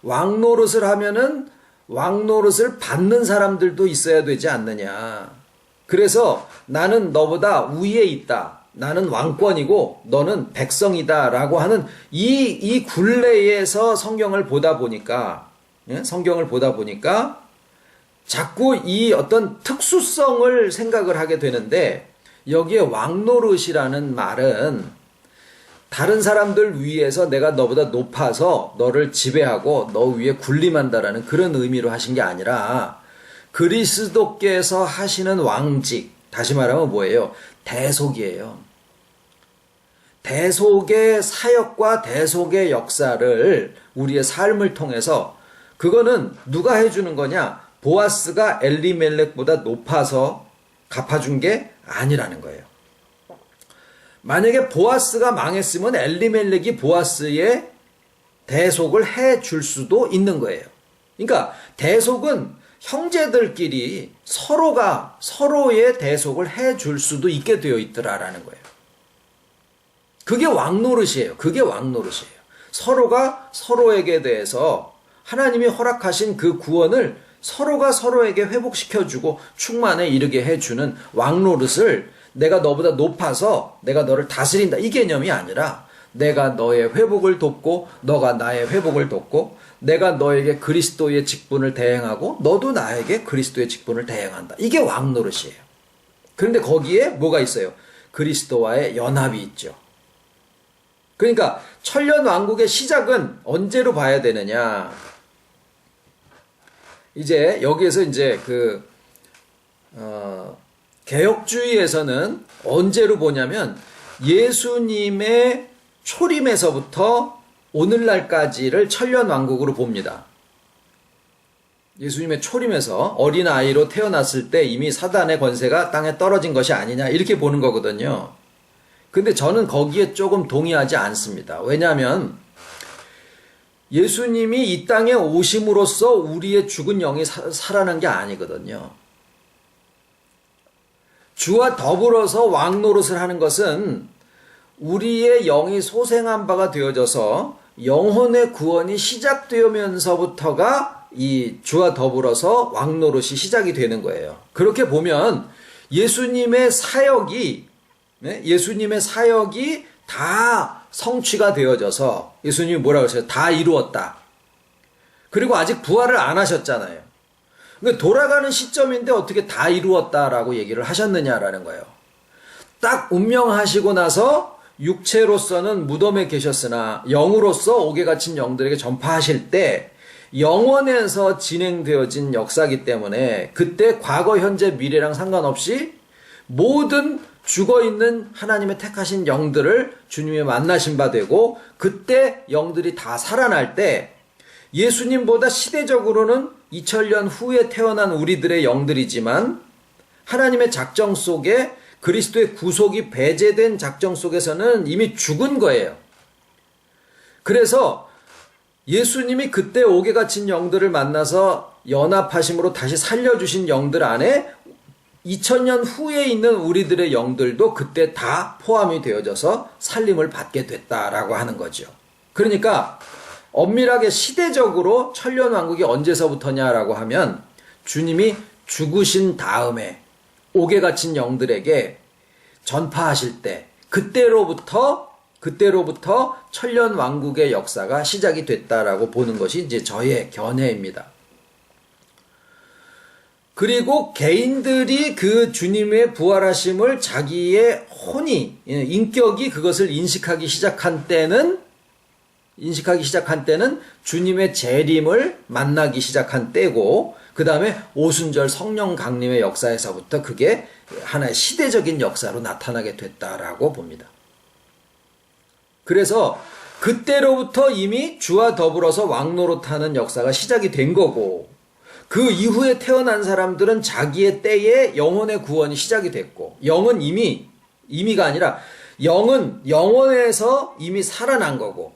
왕노릇을 하면은 왕노릇을 받는 사람들도 있어야 되지 않느냐. 그래서 나는 너보다 위에 있다. 나는 왕권이고 너는 백성이다라고 하는 이 굴레에서 성경을 보다 보니까 자꾸 이 어떤 특수성을 생각을 하게 되는데, 여기에 왕노릇이라는 말은 다른 사람들 위에서 내가 너보다 높아서 너를 지배하고 너 위에 군림한다라는 그런 의미로 하신 게 아니라, 그리스도께서 하시는 왕직, 다시 말하면 뭐예요? 대속이에요. 대속의 사역과 대속의 역사를 우리의 삶을 통해서, 그거는 누가 해주는 거냐? 보아스가 엘리멜렉보다 높아서 갚아준 게 아니라는 거예요. 만약에 보아스가 망했으면 엘리멜렉이 보아스의 대속을 해줄 수도 있는 거예요. 그러니까 대속은 형제들끼리 서로가 서로의 대속을 해줄 수도 있게 되어 있더라라는 거예요. 그게 왕노릇이에요. 서로가 서로에게 대해서 하나님이 허락하신 그 구원을 서로가 서로에게 회복시켜주고 충만에 이르게 해주는 왕노릇을, 내가 너보다 높아서 내가 너를 다스린다, 이 개념이 아니라 내가 너의 회복을 돕고 너가 나의 회복을 돕고, 내가 너에게 그리스도의 직분을 대행하고 너도 나에게 그리스도의 직분을 대행한다. 이게 왕노릇이에요. 그런데 거기에 뭐가 있어요? 그리스도와의 연합이 있죠. 그러니까 천년왕국의 시작은 언제로 봐야 되느냐? 이제 여기에서 이제 개혁주의에서는 언제로 보냐면 예수님의 초림에서부터 오늘날까지를 천년왕국으로 봅니다. 예수님의 초림에서 어린아이로 태어났을 때 이미 사단의 권세가 땅에 떨어진 것이 아니냐, 이렇게 보는 거거든요. 근데 저는 거기에 조금 동의하지 않습니다. 왜냐하면 예수님이 이 땅에 오심으로써 우리의 죽은 영이 살아난 게 아니거든요. 주와 더불어서 왕노릇을 하는 것은 우리의 영이 소생한 바가 되어져서 영혼의 구원이 시작되면서부터가 이 주와 더불어서 왕노릇이 시작이 되는 거예요. 그렇게 보면 예수님의 사역이 다 성취가 되어져서, 예수님이 뭐라고 하셨어요? 다 이루었다. 그리고 아직 부활을 안 하셨잖아요. 그러니까 돌아가는 시점인데 어떻게 다 이루었다라고 얘기를 하셨느냐라는 거예요. 딱 운명하시고 나서 육체로서는 무덤에 계셨으나 영으로서 옥에 갇힌 영들에게 전파하실 때 영원에서 진행되어진 역사이기 때문에, 그때 과거, 현재, 미래랑 상관없이 모든 죽어있는 하나님의 택하신 영들을 주님이 만나신 바 되고, 그때 영들이 다 살아날 때 예수님보다 시대적으로는 2000년 후에 태어난 우리들의 영들이지만, 하나님의 작정 속에 그리스도의 구속이 배제된 작정 속에서는 이미 죽은 거예요. 그래서 예수님이 그때 옥에 갇힌 영들을 만나서 연합하심으로 다시 살려주신 영들 안에 2000년 후에 있는 우리들의 영들도 그때 다 포함이 되어져서 살림을 받게 됐다라고 하는 거죠. 그러니까 엄밀하게 시대적으로 천년왕국이 언제서부터냐라고 하면 주님이 죽으신 다음에 옥에 갇힌 영들에게 전파하실 때, 그때로부터 천년왕국의 역사가 시작이 됐다라고 보는 것이 이제 저의 견해입니다. 그리고 개인들이 그 주님의 부활하심을 자기의 혼이, 인격이 그것을 인식하기 시작한 때는 주님의 재림을 만나기 시작한 때고, 그 다음에 오순절 성령 강림의 역사에서부터 그게 하나의 시대적인 역사로 나타나게 됐다라고 봅니다. 그래서 그때로부터 이미 주와 더불어서 왕노릇하는 역사가 시작이 된 거고, 그 이후에 태어난 사람들은 자기의 때에 영혼의 구원이 시작이 됐고, 영은 이미가 아니라 영은 영원에서 이미 살아난 거고,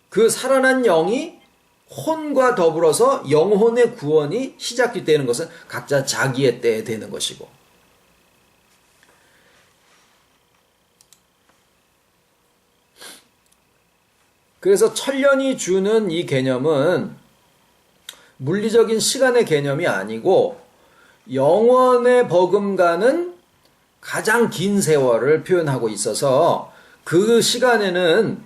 그 살아난 영이 혼과 더불어서 영혼의 구원이 시작이 되는 것은 각자 자기의 때에 되는 것이고, 그래서 천년이 주는 이 개념은 물리적인 시간의 개념이 아니고 영원에 버금가는 가장 긴 세월을 표현하고 있어서 그 시간에는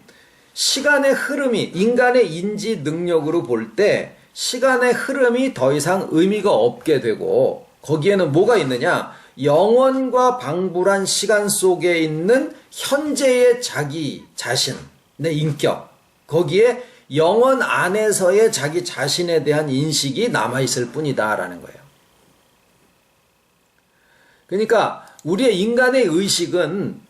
시간의 흐름이 인간의 인지 능력으로 볼 때 시간의 흐름이 더 이상 의미가 없게 되고 거기에는 뭐가 있느냐? 영원과 방불한 시간 속에 있는 현재의 자기 자신의 인격, 거기에 영원 안에서의 자기 자신에 대한 인식이 남아있을 뿐이다라는 거예요. 그러니까 우리의 인간의 의식은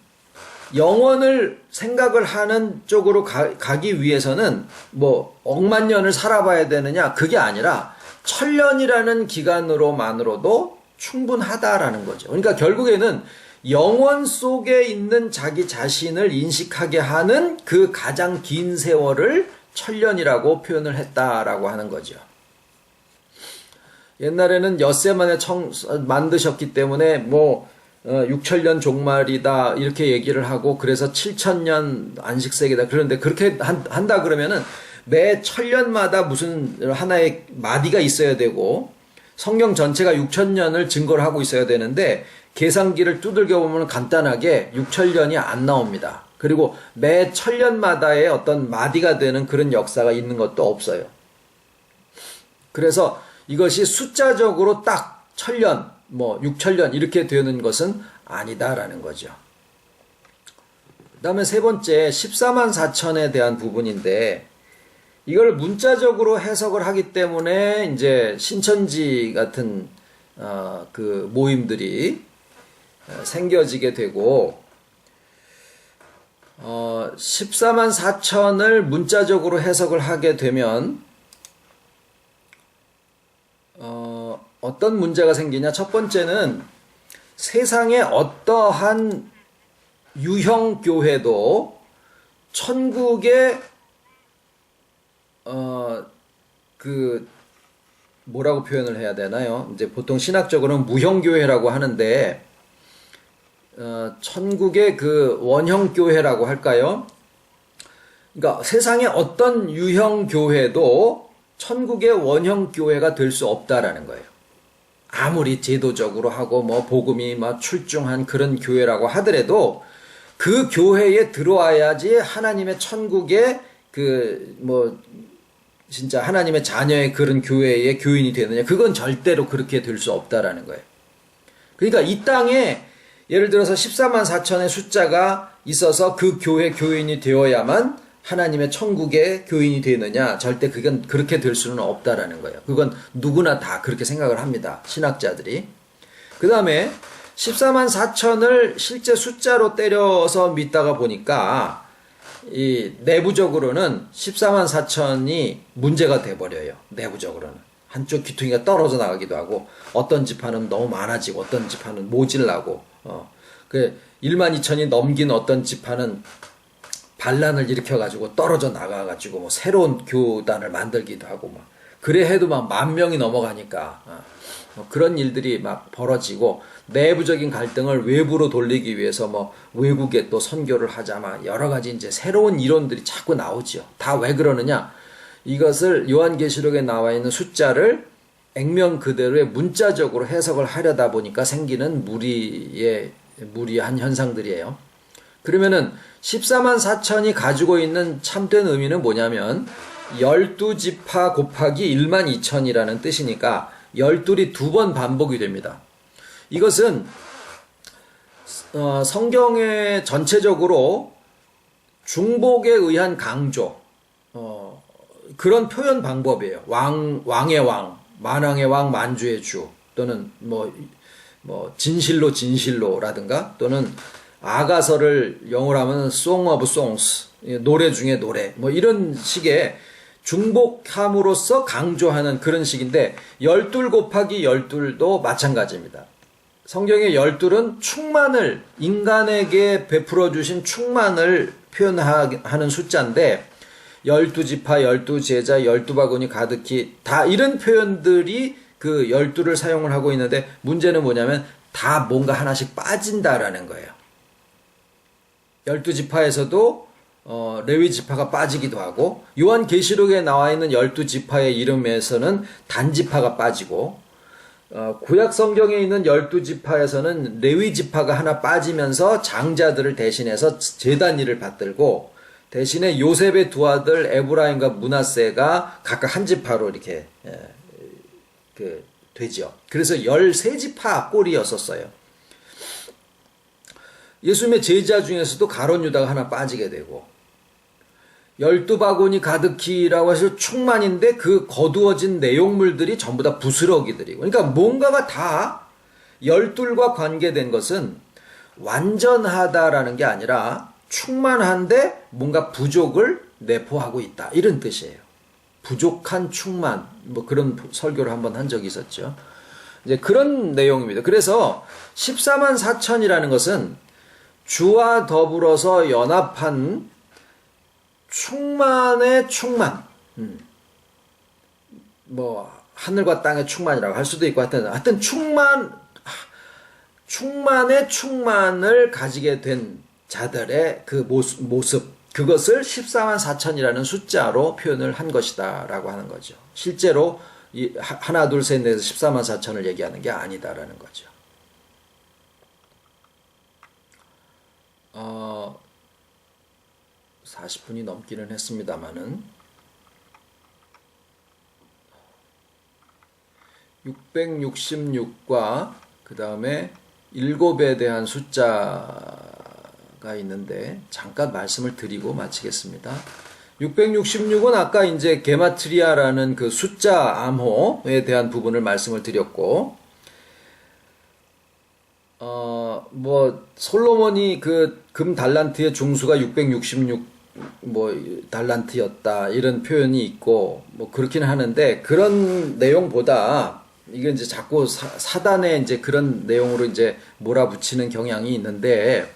영원을 생각을 하는 쪽으로 가기 위해서는 뭐 억만 년을 살아봐야 되느냐, 그게 아니라 천년이라는 기간으로만으로도 충분하다라는 거죠. 그러니까 결국에는 영원 속에 있는 자기 자신을 인식하게 하는 그 가장 긴 세월을 천년이라고 표현을 했다라고 하는 거죠. 옛날에는 엿새 만에 만드셨기 때문에 뭐 6천년 종말이다 이렇게 얘기를 하고 그래서 7천년 안식세기다. 그런데 그렇게 한다 그러면은 매 천년마다 무슨 하나의 마디가 있어야 되고 성경 전체가 6천년을 증거를 하고 있어야 되는데 계산기를 두들겨 보면 간단하게 6천년이 안 나옵니다. 그리고 매 천년마다의 어떤 마디가 되는 그런 역사가 있는 것도 없어요. 그래서 이것이 숫자적으로 딱 천년, 뭐 6천년 이렇게 되는 것은 아니다라는 거죠. 그 다음에 세 번째 14만 4천에 대한 부분인데 이걸 문자적으로 해석을 하기 때문에 이제 신천지 같은 그 모임들이 생겨지게 되고 14만 4천을 문자적으로 해석을 하게 되면 어떤 문제가 생기냐? 첫 번째는 세상에 어떠한 유형 교회도 천국의 그 뭐라고 표현을 해야 되나요? 이제 보통 신학적으로는 무형교회라고 하는데 천국의 그 원형교회라고 할까요? 그러니까 세상에 어떤 유형교회도 천국의 원형교회가 될 수 없다라는 거예요. 아무리 제도적으로 하고 뭐 복음이 막 출중한 그런 교회라고 하더라도 그 교회에 들어와야지 하나님의 천국의 그 뭐 진짜 하나님의 자녀의 그런 교회의 교인이 되느냐, 그건 절대로 그렇게 될 수 없다라는 거예요. 그러니까 이 땅에 예를 들어서 14만 4천의 숫자가 있어서 그 교회 교인이 되어야만 하나님의 천국의 교인이 되느냐, 절대 그건 그렇게 될 수는 없다라는 거예요. 그건 누구나 다 그렇게 생각을 합니다, 신학자들이. 그 다음에 14만 4천을 실제 숫자로 때려서 믿다가 보니까 이 내부적으로는 14만 4천이 문제가 돼버려요. 내부적으로는 한쪽 귀퉁이가 떨어져 나가기도 하고 어떤 지파는 너무 많아지고 어떤 지파는 모질라고 그 1만 2천이 넘긴 어떤 지파는 반란을 일으켜가지고 떨어져 나가가지고 뭐 새로운 교단을 만들기도 하고 막 그래 해도 막 10,000명이 넘어가니까 그런 일들이 막 벌어지고 내부적인 갈등을 외부로 돌리기 위해서 뭐 외국에 또 선교를 하자 막 여러 가지 이제 새로운 이론들이 자꾸 나오지요. 다 왜 그러느냐? 이것을 요한계시록에 나와 있는 숫자를 액면 그대로의 문자적으로 해석을 하려다 보니까 생기는 무리한 현상들이에요. 그러면은 14만 4천이 가지고 있는 참된 의미는 뭐냐면 12지파 곱하기 1만 2천이라는 뜻이니까 12이 2번 반복이 됩니다. 이것은 성경의 전체적으로 중복에 의한 강조, 그런 표현 방법이에요. 왕의 왕, 만왕의 왕, 만주의 주, 또는 뭐 진실로라든가, 또는 아가서를 영어로 하면 Song of Songs, 노래 중에 노래, 뭐 이런 식의 중복함으로써 강조하는 그런 식인데 12 곱하기 12도 마찬가지입니다. 성경의 12은 충만을, 인간에게 베풀어 주신 충만을 표현하는 숫자인데 12지파, 12제자, 12바구니 가득히 다 이런 표현들이 그 12를 사용을 하고 있는데 문제는 뭐냐면 다 뭔가 하나씩 빠진다라는 거예요. 12지파에서도 레위지파가 빠지기도 하고 요한계시록에 나와 있는 12지파의 이름에서는 단지파가 빠지고 구약 성경에 있는 12지파에서는 레위 지파가 하나 빠지면서 장자들을 대신해서 제단 일을 받들고, 대신에 요셉의 두 아들 에브라임과 므낫세가 각각 한 지파로 이렇게 되죠. 그래서 13지파 꼴이었었어요. 예수님의 제자 중에서도 가룟 유다가 하나 빠지게 되고, 12바구니 가득히라고 해서 충만인데 그 거두어진 내용물들이 전부 다 부스러기들이고, 그러니까 뭔가가 다 12과 관계된 것은 완전하다라는 게 아니라 충만한데 뭔가 부족을 내포하고 있다, 이런 뜻이에요. 부족한 충만, 뭐 그런 설교를 한번 한 적이 있었죠. 이제 그런 내용입니다. 그래서 14만 4천이라는 것은 주와 더불어서 연합한 충만의 충만, 뭐 하늘과 땅의 충만이라고 할 수도 있고, 하여튼 충만의 충만을 가지게 된 자들의 그 모습, 그것을 14만 4천이라는 숫자로 표현을 한 것이다 라고 하는 거죠. 실제로 하나 둘 셋 넷에서 14만 4천을 얘기하는 게 아니다라는 거죠. 40분이 넘기는 했습니다만은 666과 그 다음에 7에 대한 숫자가 있는데 잠깐 말씀을 드리고 마치겠습니다. 666은 아까 이제 게마트리아라는 그 숫자 암호에 대한 부분을 말씀을 드렸고, 뭐 솔로몬이 그 금 달란트의 중수가 666 뭐 달란트였다, 이런 표현이 있고 뭐 그렇긴 하는데, 그런 내용보다 이게 이제 자꾸 사단의 이제 그런 내용으로 이제 몰아붙이는 경향이 있는데,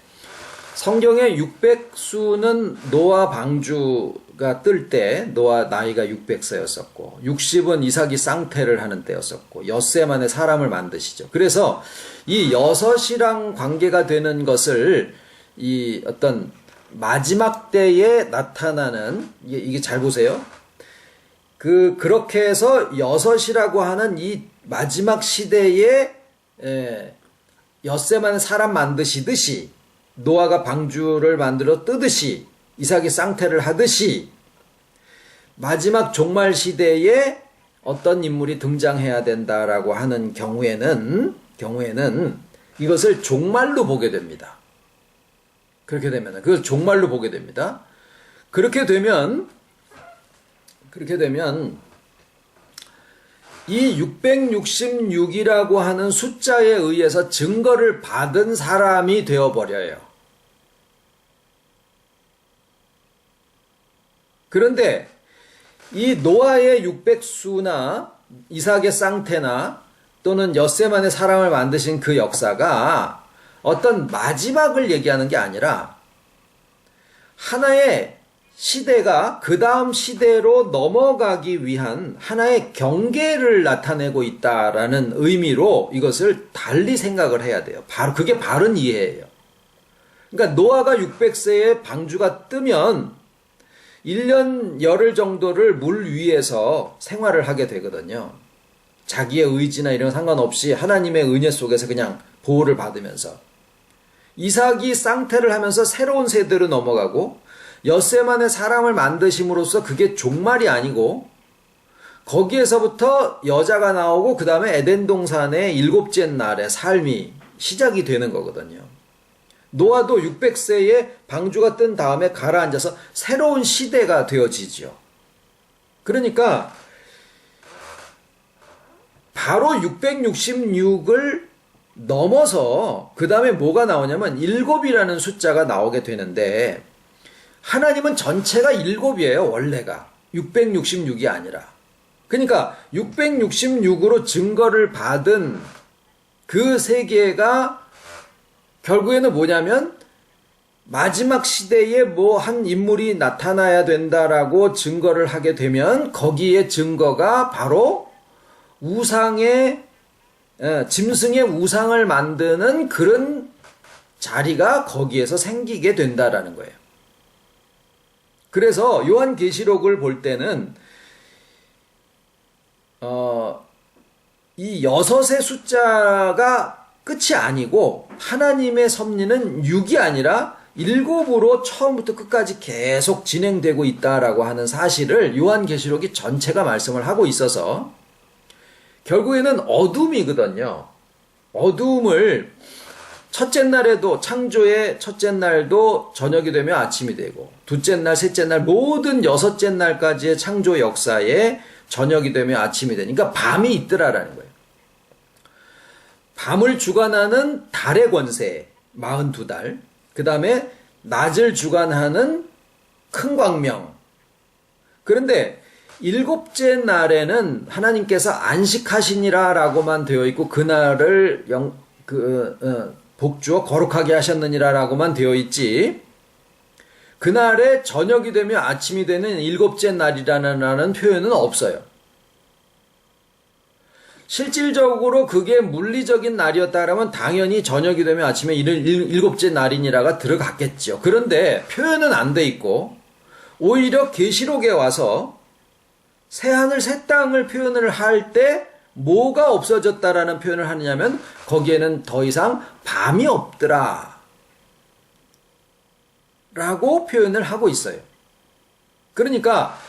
성경의 600수는 노아 방주가 뜰 때 노아 나이가 600세였었고, 60은 이삭이 쌍태를 하는 때였었고, 엿새 만에 사람을 만드시죠. 그래서 이 6이랑 관계가 되는 것을 이 어떤 마지막 때에 나타나는, 이게 잘 보세요. 그렇게 해서 6이라고 하는 이 마지막 시대에 엿새 만에 사람 만드시듯이, 노아가 방주를 만들어 뜨듯이, 이삭이 쌍태를 하듯이, 마지막 종말 시대에 어떤 인물이 등장해야 된다라고 하는 경우에는 이것을 종말로 보게 됩니다. 그렇게 되면 그걸 종말로 보게 됩니다. 그렇게 되면 이 666이라고 하는 숫자에 의해서 증거를 받은 사람이 되어버려요. 그런데 이 노아의 600수나 이삭의 쌍태나 또는 엿새 만에 사람을 만드신 그 역사가 어떤 마지막을 얘기하는 게 아니라 하나의 시대가 그 다음 시대로 넘어가기 위한 하나의 경계를 나타내고 있다라는 의미로 이것을 달리 생각을 해야 돼요. 그게 바른 이해예요. 그러니까 노아가 600세에 방주가 뜨면 1년 열흘 정도를 물 위에서 생활을 하게 되거든요. 자기의 의지나 이런 상관없이 하나님의 은혜 속에서 그냥 보호를 받으면서, 이삭이 쌍태를 하면서 새로운 세대로 넘어가고, 엿새 만에 사람을 만드심으로써 그게 종말이 아니고, 거기에서부터 여자가 나오고 그 다음에 에덴 동산의 7째 날의 삶이 시작이 되는 거거든요. 노아도 600세에 방주가 뜬 다음에 가라앉아서 새로운 시대가 되어지죠. 그러니까 바로 666을 넘어서 그 다음에 뭐가 나오냐면 7이라는 숫자가 나오게 되는데, 하나님은 전체가 7이에요. 원래가 666이 아니라. 그러니까 666으로 증거를 받은 그 세계가 결국에는 뭐냐면, 마지막 시대에 뭐 한 인물이 나타나야 된다라고 증거를 하게 되면 거기에 증거가 바로 우상의, 짐승의 우상을 만드는 그런 자리가 거기에서 생기게 된다라는 거예요. 그래서 요한계시록을 볼 때는 이 6의 숫자가 끝이 아니고 하나님의 섭리는 6이 아니라 7으로 처음부터 끝까지 계속 진행되고 있다라고 하는 사실을 요한계시록이 전체가 말씀을 하고 있어서 결국에는 어둠이거든요. 어둠을 첫째 날에도 창조의 첫째 날도 저녁이 되면 아침이 되고 둘째 날, 셋째 날 모든 6째 날까지의 창조 역사에 저녁이 되면 아침이 되니까 밤이 있더라라는 거예요. 밤을 주관하는 달의 권세 42달, 그 다음에 낮을 주관하는 큰 광명. 그런데 7째 날에는 하나님께서 안식하시니라 라고만 되어 있고 그날을 복주어 거룩하게 하셨느니라 라고만 되어 있지, 그날에 저녁이 되면 아침이 되는 7째 날이라는 표현은 없어요. 실질적으로 그게 물리적인 날이었다라면 당연히 저녁이 되면 아침에 7째 날이니라가 들어갔겠죠. 그런데 표현은 안 돼 있고 오히려 계시록에 와서 새하늘 새 땅을 표현을 할 때 뭐가 없어졌다라는 표현을 하느냐면 거기에는 더 이상 밤이 없더라 라고 표현을 하고 있어요. 그러니까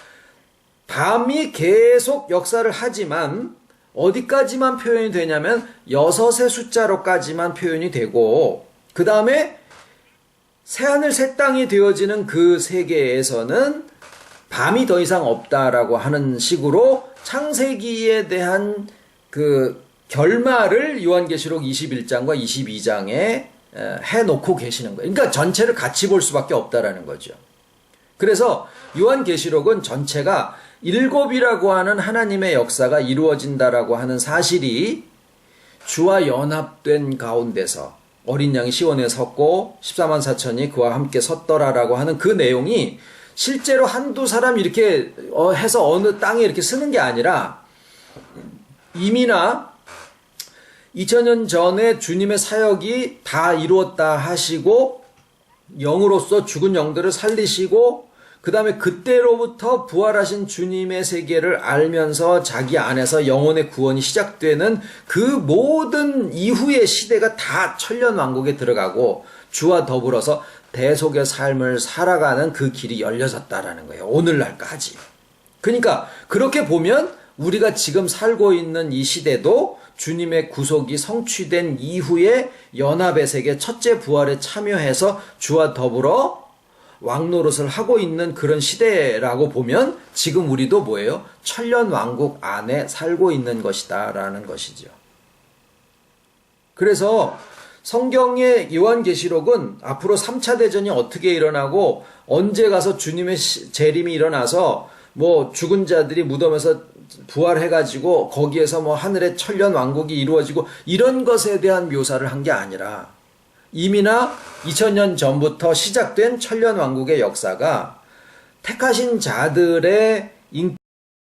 밤이 계속 역사를 하지만 어디까지만 표현이 되냐면 6의 숫자로까지만 표현이 되고 그 다음에 새하늘 새 땅이 되어지는 그 세계에서는 밤이 더 이상 없다라고 하는 식으로 창세기에 대한 그 결말을 요한계시록 21장과 22장에 해놓고 계시는 거예요. 그러니까 전체를 같이 볼 수밖에 없다라는 거죠. 그래서 요한계시록은 전체가 7이라고 하는 하나님의 역사가 이루어진다라고 하는 사실이 주와 연합된 가운데서 어린 양이 시온에 섰고 14만 4천이 그와 함께 섰더라라고 하는 그 내용이 실제로 한두 사람 이렇게 해서 어느 땅에 이렇게 쓰는 게 아니라 이미나 2000년 전에 주님의 사역이 다 이루었다 하시고 영으로서 죽은 영들을 살리시고 그 다음에 그때로부터 부활하신 주님의 세계를 알면서 자기 안에서 영혼의 구원이 시작되는 그 모든 이후의 시대가 다 천년왕국에 들어가고 주와 더불어서 대속의 삶을 살아가는 그 길이 열려졌다라는 거예요. 오늘날까지. 그러니까 그렇게 보면 우리가 지금 살고 있는 이 시대도 주님의 구속이 성취된 이후에 연합의 세계 첫째 부활에 참여해서 주와 더불어 왕노릇을 하고 있는 그런 시대라고 보면 지금 우리도 뭐예요? 천년왕국 안에 살고 있는 것이다 라는 것이죠. 그래서 성경의 요한계시록은 앞으로 3차 대전이 어떻게 일어나고 언제 가서 주님의 재림이 일어나서 뭐 죽은 자들이 무덤에서 부활해가지고 거기에서 뭐 하늘의 천년왕국이 이루어지고 이런 것에 대한 묘사를 한 게 아니라 이미나 2000년 전부터 시작된 천년왕국의 역사가 택하신 자들의